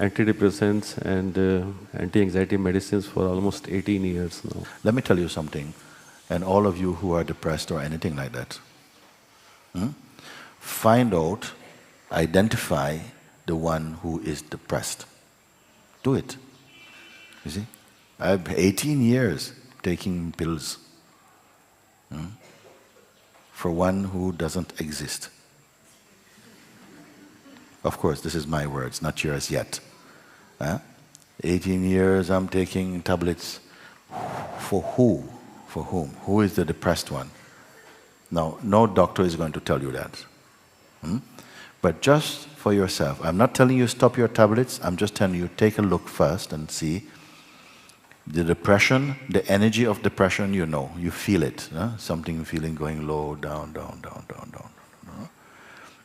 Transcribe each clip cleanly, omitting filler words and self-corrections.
antidepressants and anti-anxiety medicines for almost 18 years now. Let me tell you something, and all of you who are depressed or anything like that, find out, identify the one who is depressed. Do it. You see? I have 18 years taking pills for one who doesn't exist. Of course, this is my words, not yours yet. 18 years I'm taking tablets. For who? For whom? Who is the depressed one? Now, no doctor is going to tell you that. But just for yourself, I'm not telling you stop your tablets, I'm just telling you take a look first and see. The depression, the energy of depression, you know, you feel it. Something feeling going low, down, down, down, down, down.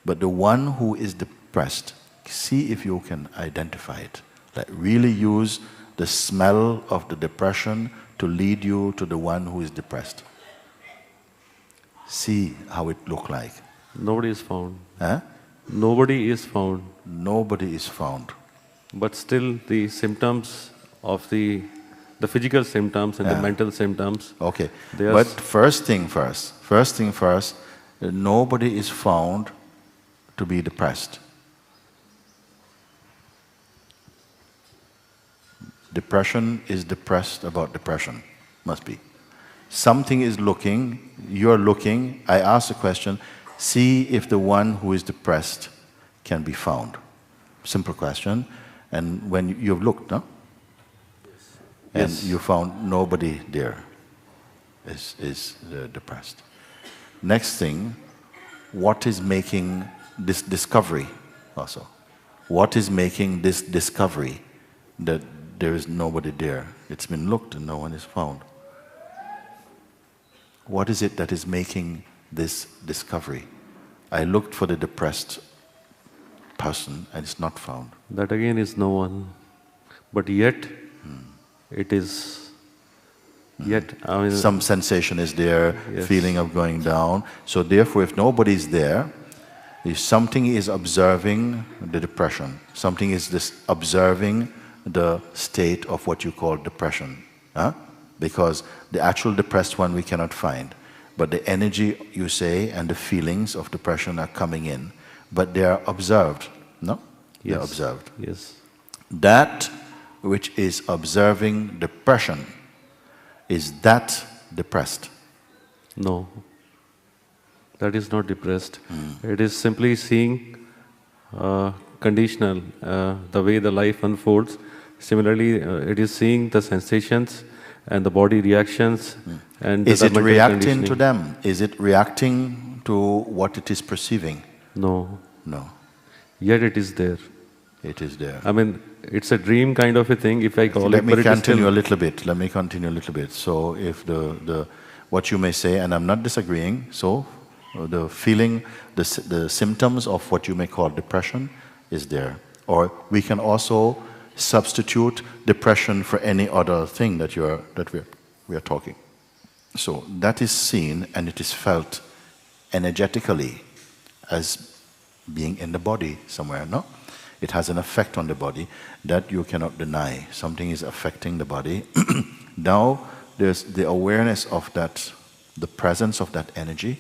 But the one who is depressed, see if you can identify it. Like really use the smell of the depression to lead you to the one who is depressed. See how it look like. Nobody is found. Huh? Nobody is found. Nobody is found. But still the symptoms of the physical symptoms and the mental symptoms. Okay. But first thing first, nobody is found to be depressed. Depression is depressed about depression. Must be. Something is looking, you're looking, I ask the question, see if the one who is depressed can be found. Simple question. And when you've looked, no? And you found nobody there is depressed. Next thing, what is making this discovery also? What is making this discovery that there is nobody there? It's been looked and no one is found. What is it that is making this discovery? I looked for the depressed person and it's not found. That again is no one. But yet, it is, yet, I mean, some sensation is there, feeling of going down. So therefore, if nobody is there, if something is observing the depression, something is observing the state of what you call depression. Because the actual depressed one we cannot find. But the energy, you say, and the feelings of depression are coming in. But they are observed, no? Yes. They are observed. Yes. That which is observing depression, is that depressed? No. That is not depressed. It is simply seeing conditional, the way the life unfolds. Similarly, it is seeing the sensations and the body reactions. And is it reacting to them? Is it reacting to what it is perceiving? No. No. Yet it is there. It is there. I mean, it's a dream kind of a thing, if I call Let it. me continue a little bit. Let me continue a little bit. So if what you may say, and I'm not disagreeing, so the feeling, the symptoms of what you may call depression is there. Or we can also substitute depression for any other thing that we are talking. So that is seen and it is felt energetically as being in the body somewhere, no? It has an effect on the body that you cannot deny. Something is affecting the body. Now there's the awareness of that, the presence of that energy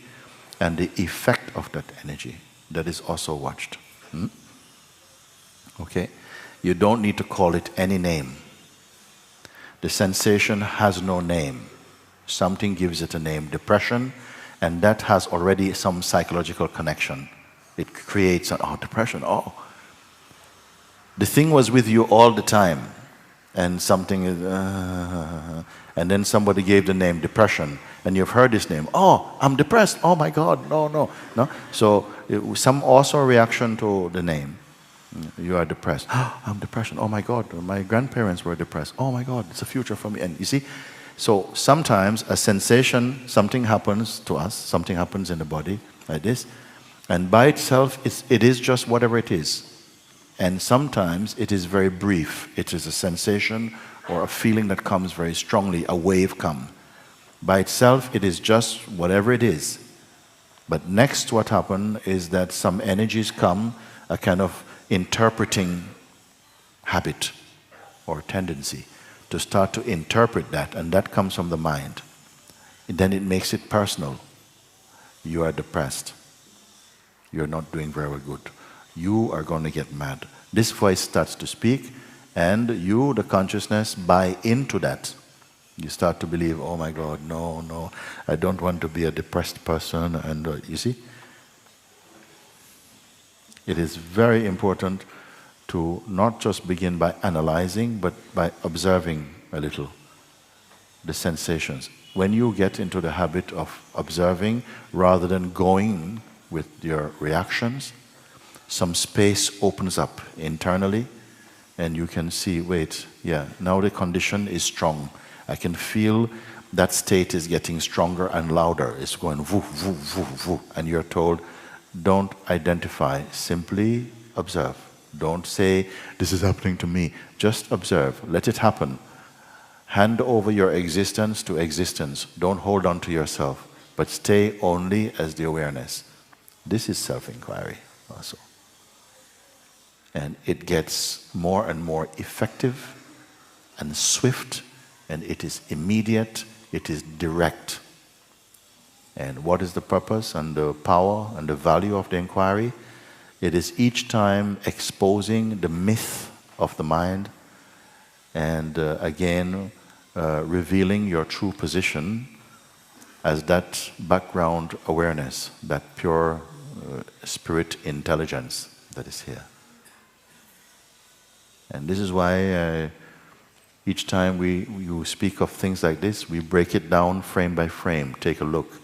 and the effect of that energy that is also watched. Okay? You don't need to call it any name. The sensation has no name. Something gives it a name, depression, and that has already some psychological connection. It creates depression, the thing was with you all the time, and something is, and then somebody gave the name depression, and you've heard this name. Oh, I'm depressed. Oh my God, no. So some also reaction to the name. You are depressed. Oh, I'm depression. Oh my God, my grandparents were depressed. Oh my God, it's a future for me. And you see, so sometimes a sensation, something happens to us, something happens in the body like this, and by itself, it is just whatever it is. And sometimes it is very brief. It is a sensation or a feeling that comes very strongly, a wave come. By itself, it is just whatever it is. But next what happened is that some energies come, a kind of interpreting habit or tendency, to start to interpret that, and that comes from the mind. And then it makes it personal. You are depressed. You're not doing very good. You are going to get mad. This voice starts to speak, and you, the consciousness, buy into that. You start to believe, oh my God, no, I don't want to be a depressed person. And you see, it is very important to not just begin by analyzing, but by observing a little the sensations. When you get into the habit of observing rather than going with your reactions, some space opens up internally, and you can see, wait, yeah, now the condition is strong. I can feel that state is getting stronger and louder. It's going woo, woo, woo, woo. And you're told, don't identify, simply observe. Don't say, this is happening to me. Just observe, let it happen. Hand over your existence to existence. Don't hold on to yourself, but stay only as the awareness. This is self-inquiry also. And it gets more and more effective and swift, and it is immediate, it is direct. And what is the purpose and the power and the value of the inquiry? It is each time exposing the myth of the mind, and again revealing your true position as that background awareness, that pure spirit intelligence that is here. And this is why each time you speak of things like this, we break it down frame by frame, take a look,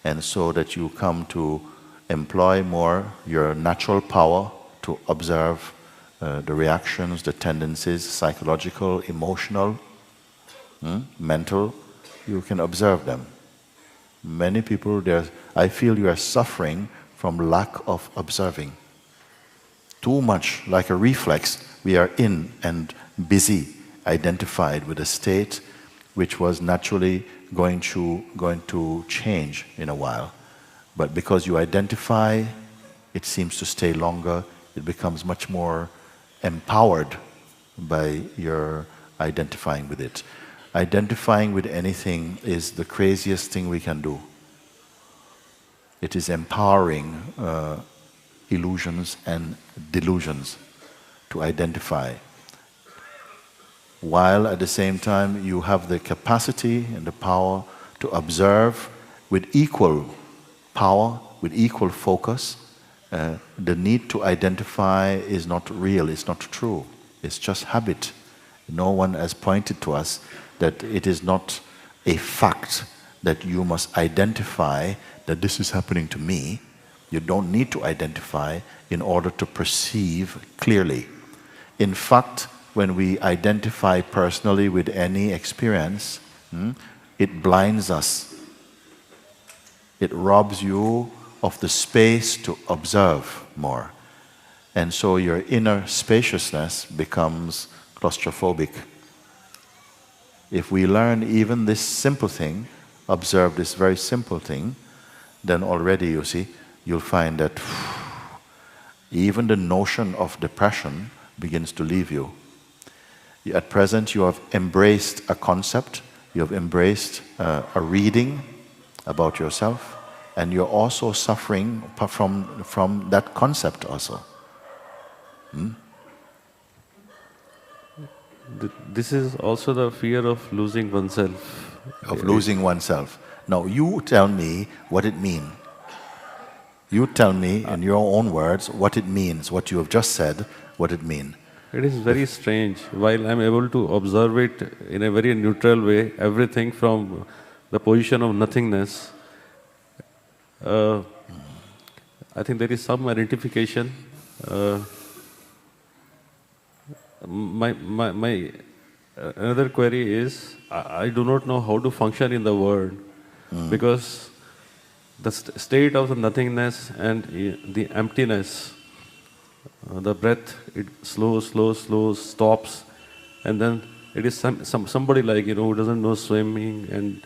and so that you come to employ more your natural power to observe the reactions, the tendencies, psychological, emotional, mental. You can observe them. Many people, I feel you are suffering from lack of observing. Too much, like a reflex, we are in and busy, identified with a state which was naturally going to change in a while. But because you identify, it seems to stay longer, it becomes much more empowered by your identifying with it. Identifying with anything is the craziest thing we can do. It is empowering illusions and delusions to identify, while at the same time you have the capacity and the power to observe with equal power, with equal focus. The need to identify is not real, it's not true, it's just habit. No one has pointed to us that it is not a fact that you must identify that this is happening to me. You don't need to identify in order to perceive clearly. In fact, when we identify personally with any experience, it blinds us. It robs you of the space to observe more. And so your inner spaciousness becomes claustrophobic. If we learn even this simple thing, observe this very simple thing, then already, you see, you'll find that even the notion of depression begins to leave you. At present, you have embraced a concept, you have embraced a reading about yourself, and you're also suffering from that concept also. This is also the fear of losing oneself. Of losing oneself. Now, you tell me what it means. You tell me in your own words what it means, what you have just said, what it means. It is very strange. While I'm able to observe it in a very neutral way, everything from the position of nothingness, I think there is some identification. My another query is, I do not know how to function in the world, because the state of the nothingness and the emptiness, the breath, it slow stops, and then it is somebody like, who doesn't know swimming and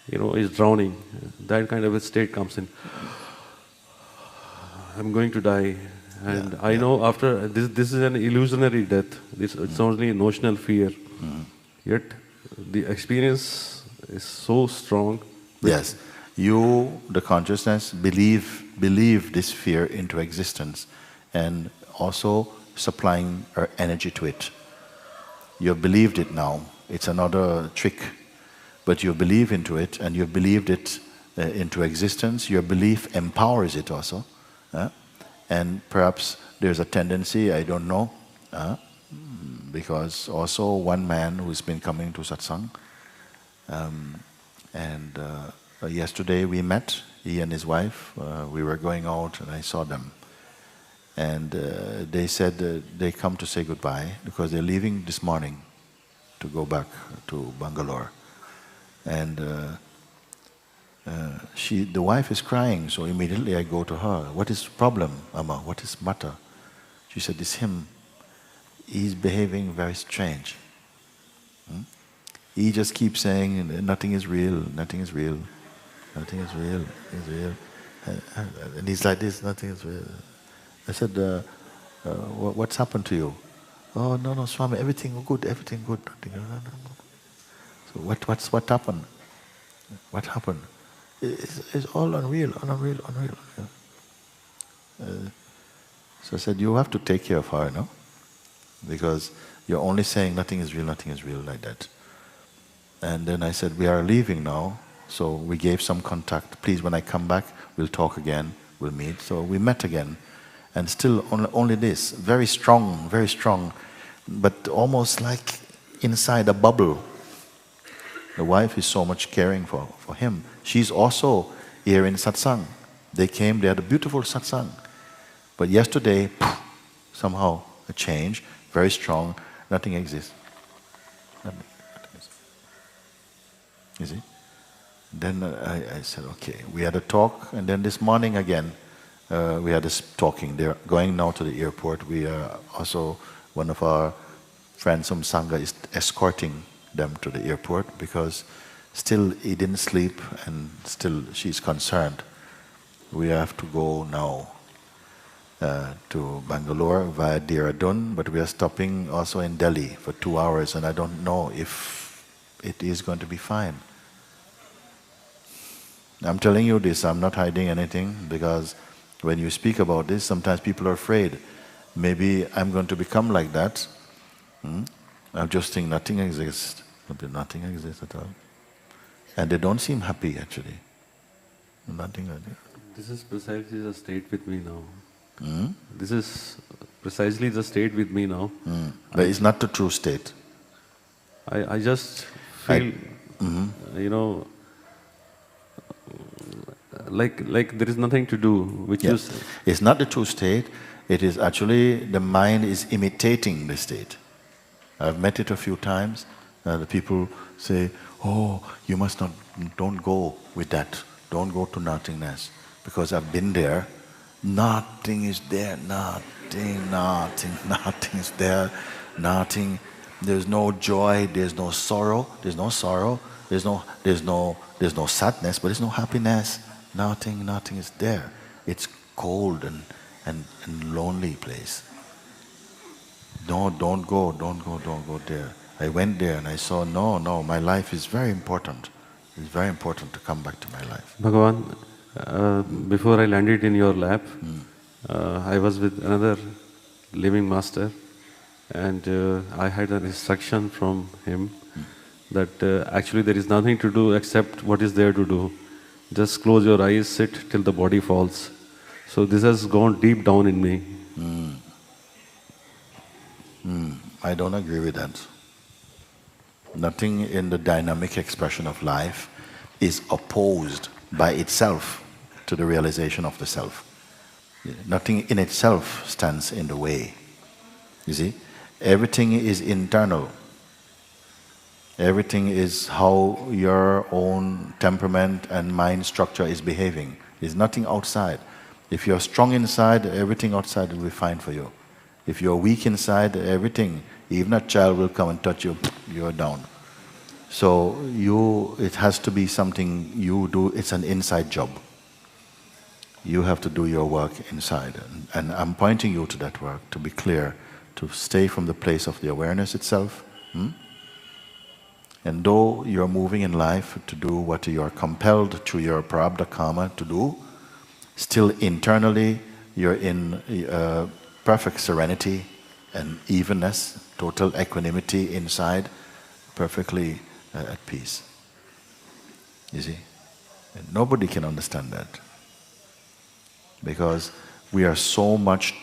is drowning. That kind of a state comes in. I'm going to die. And I know after this is an illusionary death. It's only notional fear. Yet the experience is so strong. Yes. You, the consciousness, believe this fear into existence and also supplying energy to it. You have believed it now. It's another trick. But you believe into it and you've believed it into existence. Your belief empowers it also. And perhaps there's a tendency, I don't know, because also one man who's been coming to satsang, and yesterday we met, he and his wife, we were going out and I saw them. And they said they come to say goodbye because they're leaving this morning to go back to Bangalore. And the wife is crying, so immediately I go to her. What is the problem, Amma? What is matter? She said, it's him. He's behaving very strange. He just keeps saying, nothing is real, nothing is real, nothing is real, is real. And he's like this, nothing is real. I said, what's happened to you? Oh, no, Swami, everything good, everything good. So what happened? What happened? It's all unreal. So I said, you have to take care of her, no? Because you're only saying nothing is real like that. And then I said, we are leaving now, so we gave some contact. Please, when I come back, we'll talk again, we'll meet. So we met again. And still only this, very strong, but almost like inside a bubble. The wife is so much caring for him. She's also here in satsang. They came, they had a beautiful satsang. But yesterday, somehow a change, very strong, nothing exists. Nothing exists. You see? Then I said, okay, we had a talk, and then this morning again, we had this talking. They're going now to the airport. We are also, one of our friends from Sangha is escorting them to the airport because still he didn't sleep and still she's concerned. We have to go now to Bangalore via Dehradun, but we are stopping also in Delhi for 2 hours and I don't know if it is going to be fine. I'm telling you this, I'm not hiding anything because when you speak about this, sometimes people are afraid. Maybe I'm going to become like that. I just think nothing exists. Nothing exists at all. And they don't seem happy actually. Nothing. This is precisely the state with me now. This is precisely the state with me now. But it's not the true state. I just feel, you know, like there is nothing to do, which is... It's not the true state, it is actually, the mind is imitating the state. I've met it a few times, the people say, oh, you must not, don't go with that, don't go to nothingness. Because I've been there, nothing is there, nothing is there, nothing. There's no joy, there's no sorrow, there's no sadness, but there's no happiness. Nothing is there. It's cold and lonely place. No, don't go there. I went there and I saw, no, my life is very important. It's very important to come back to my life. Bhagavan, before I landed in your lap, I was with another living master and I had an instruction from him that actually there is nothing to do except what is there to do. Just close your eyes, sit till the body falls. So this has gone deep down in me. I don't agree with that. Nothing in the dynamic expression of life is opposed by itself to the realization of the self. Nothing in itself stands in the way. You see? Everything is internal. Everything is how your own temperament and mind structure is behaving. There's nothing outside. If you're strong inside, everything outside will be fine for you. If you're weak inside, everything, even a child will come and touch you, you're down. So it has to be something you do, it's an inside job. you have to do your work inside. And I'm pointing you to that work, to be clear, to stay from the place of the awareness itself. And though you're moving in life to do what you're compelled through your prarabdha karma to do, still internally you're in perfect serenity and evenness, total equanimity inside, perfectly at peace. You see? And nobody can understand that. Because we are so much,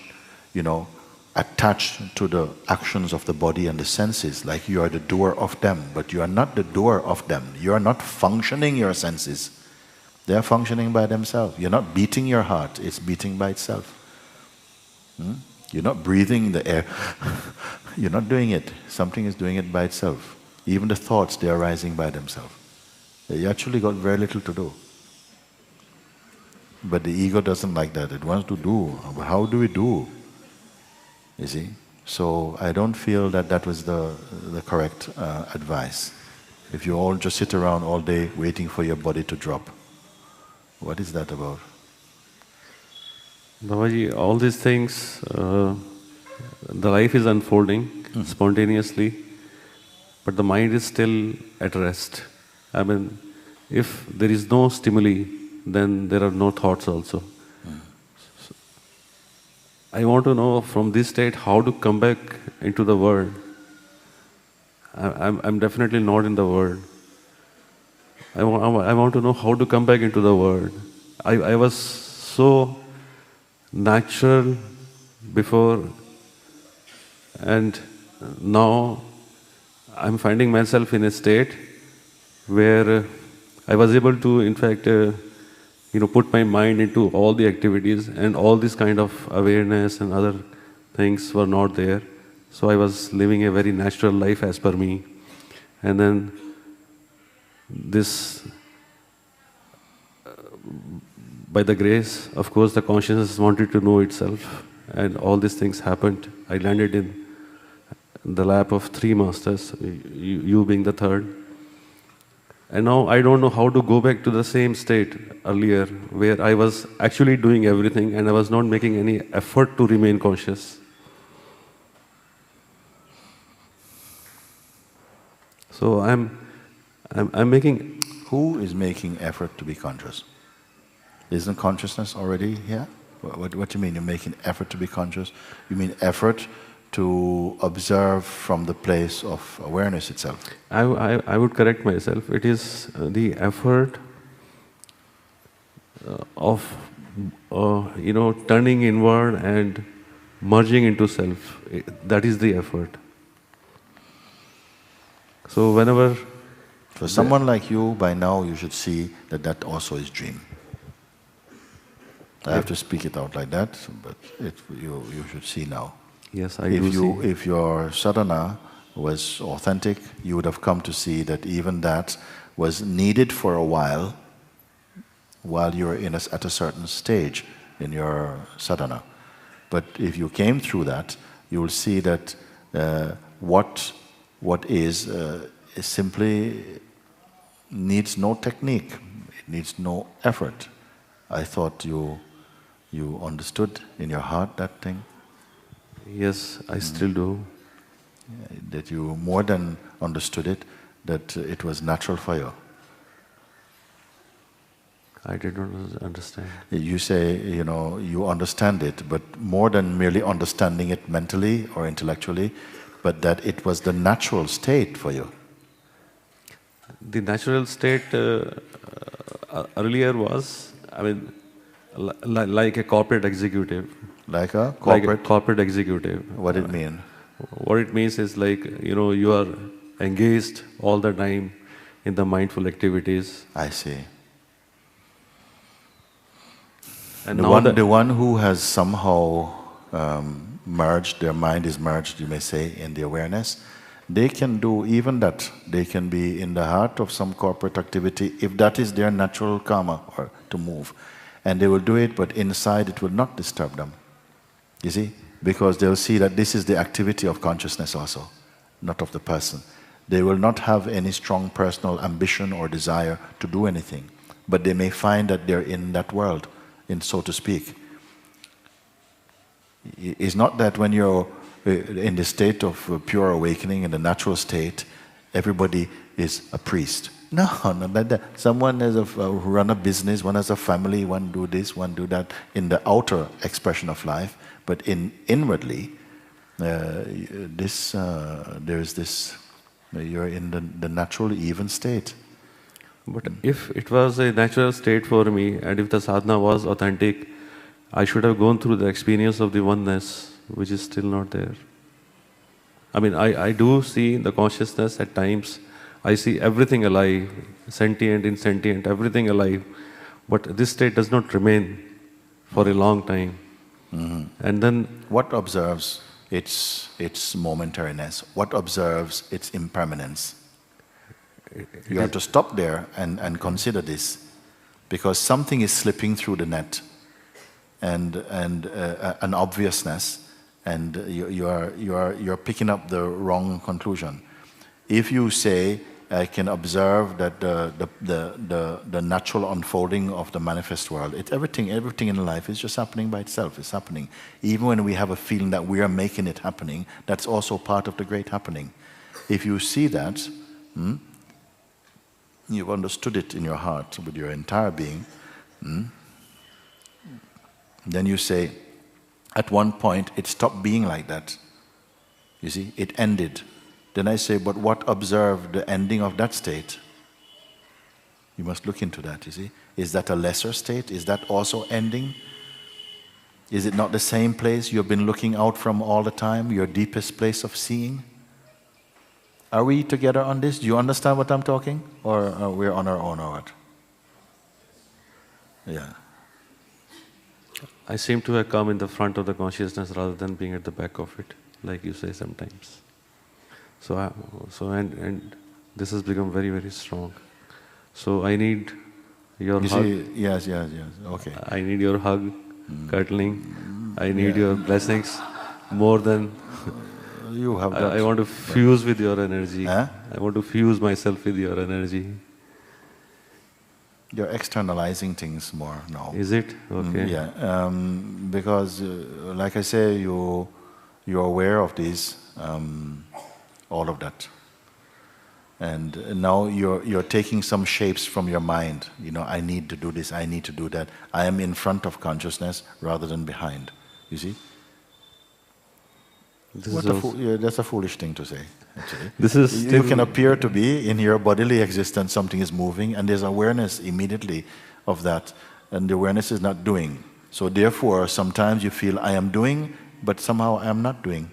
attached to the actions of the body and the senses, like you are the doer of them, but you are not the doer of them. You are not functioning your senses. They are functioning by themselves. You're not beating your heart, it's beating by itself. You're not breathing the air. You're not doing it. Something is doing it by itself. Even the thoughts, they are rising by themselves. You actually got very little to do. But the ego doesn't like that. It wants to do. How do we do? You see? So I don't feel that that was the correct advice. If you all just sit around all day waiting for your body to drop, what is that about? Babaji, all these things, the life is unfolding spontaneously, but the mind is still at rest. I mean, if there is no stimuli, then there are no thoughts also. So I want to know from this state how to come back into the world. I'm definitely not in the world. I want to know how to come back into the world. I was so natural before, and now I'm finding myself in a state where I was able to, in fact, put my mind into all the activities, and all this kind of awareness and other things were not there. So I was living a very natural life as per me. And then this, by the grace, of course, the consciousness wanted to know itself, and all these things happened. I landed in the lap of 3 masters, you being the third. And now I don't know how to go back to the same state earlier, where I was actually doing everything and I was not making any effort to remain conscious. So I'm making... Who is making effort to be conscious? Isn't consciousness already here? What do you mean you're making effort to be conscious? You mean effort to observe from the place of awareness itself? I would correct myself. It is the effort of turning inward and merging into self. That is the effort. So whenever... For someone like you, by now you should see that that also is dream. I have to speak it out like that, but you should see now. Yes, I do see. If your sadhana was authentic, you would have come to see that even that was needed for a while you were at a certain stage in your sadhana. But if you came through that, you will see that what is simply needs no technique, it needs no effort. I thought you understood in your heart that thing. Yes, I still do. That you more than understood it, that it was natural for you. I did not understand. You say, you understand it, but more than merely understanding it mentally or intellectually, but that it was the natural state for you. The natural state earlier was, like a corporate executive. Like a corporate? Like a corporate executive. What it mean? What it means is like, you are engaged all the time in the mindful activities. I see. And the one who has somehow merged, their mind is merged, you may say, in the awareness, they can do even that. They can be in the heart of some corporate activity, if that is their natural karma, or to move. And they will do it, but inside it will not disturb them. You see? Because they'll see that this is the activity of consciousness also, not of the person. They will not have any strong personal ambition or desire to do anything. But they may find that they're in that world, so to speak. It's not that when you're in the state of pure awakening, in the natural state, everybody is a priest. No, not like that. Someone has run a business, one has a family, one do this, one do that, in the outer expression of life, but inwardly, there's this, you're in the natural even state. But if it was a natural state for me, and if the sadhana was authentic, I should have gone through the experience of the oneness, which is still not there. I mean, I do see the consciousness at times. I see everything alive, sentient, insentient, everything alive. But this state does not remain for a long time. And then... What observes its momentariness? What observes its impermanence? You have to stop there and consider this, because something is slipping through the net, and an obviousness, and you're picking up the wrong conclusion. If you say, I can observe that the natural unfolding of the manifest world, everything in life is just happening by itself. It's happening. Even when we have a feeling that we are making it happening, that's also part of the great happening. If you see that, you've understood it in your heart with your entire being, then you say, at one point it stopped being like that. You see, it ended. Then I say, but what observed the ending of that state? You must look into that, you see. Is that a lesser state? Is that also ending? Is it not the same place you've been looking out from all the time, your deepest place of seeing? Are we together on this? Do you understand what I'm talking? Or are we on our own or what? Yeah. I seem to have come in the front of the consciousness rather than being at the back of it, like you say sometimes. So and this has become very, very strong. So I need your hug. See, yes, okay. I need your hug, cuddling. I need your blessings more than... You have that. I want to fuse with your energy. Huh? I want to fuse myself with your energy. You're externalizing things more now. Is it? Okay. Yeah, because like I say, you're aware of this, all of that. And now you're taking some shapes from your mind. You know, I need to do this, I need to do that. I am in front of consciousness rather than behind. You see? That's a foolish thing to say, actually. You can appear to be in your bodily existence, something is moving, and there's awareness immediately of that, and the awareness is not doing. So therefore, sometimes you feel, I am doing, but somehow I am not doing.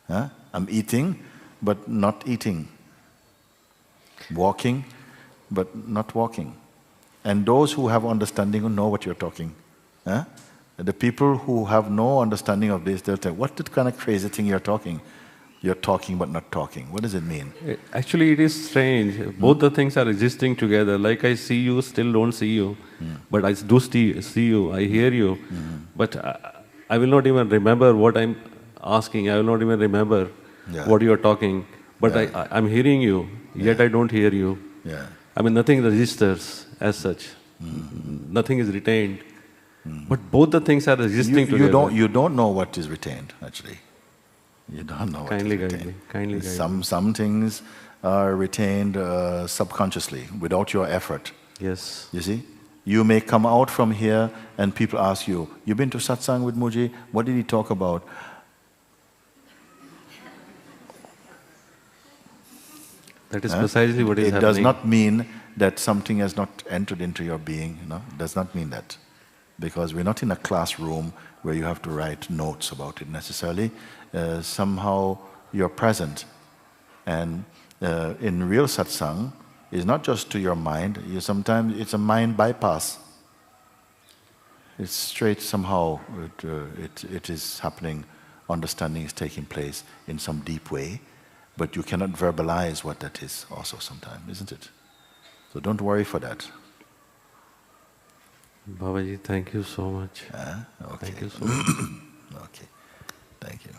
Huh? I'm eating, but not eating. Walking, but not walking. And those who have understanding will know what you're talking. Huh? The people who have no understanding of this, they'll say, what kind of crazy thing you're talking? You're talking but not talking. What does it mean? Actually, it is strange. Both the things are existing together. Like I see you, still don't see you. But I do see you, I hear you. But I will not even remember what I'm asking. I will not even remember what you're talking. But I'm hearing you, yet I don't hear you. I mean, nothing registers as such. Nothing is retained. But both the things are existing together. You don't know what is retained, actually. You don't know what is retained. Kindly guide me. Some things are retained subconsciously, without your effort. Yes. You see? You may come out from here and people ask you, you've been to satsang with Muji? What did he talk about? That is precisely what is happening. It does not mean that something has not entered into your being. It does not mean that. Because we're not in a classroom where you have to write notes about it necessarily. Somehow you're present. And in real satsang, it's not just to your mind. Sometimes it's a mind bypass. It's straight somehow. It is happening. Understanding is taking place in some deep way. But you cannot verbalize what that is also sometimes, isn't it? So don't worry for that. Babaji, thank you so much. Okay. Thank you so much. Okay. Thank you.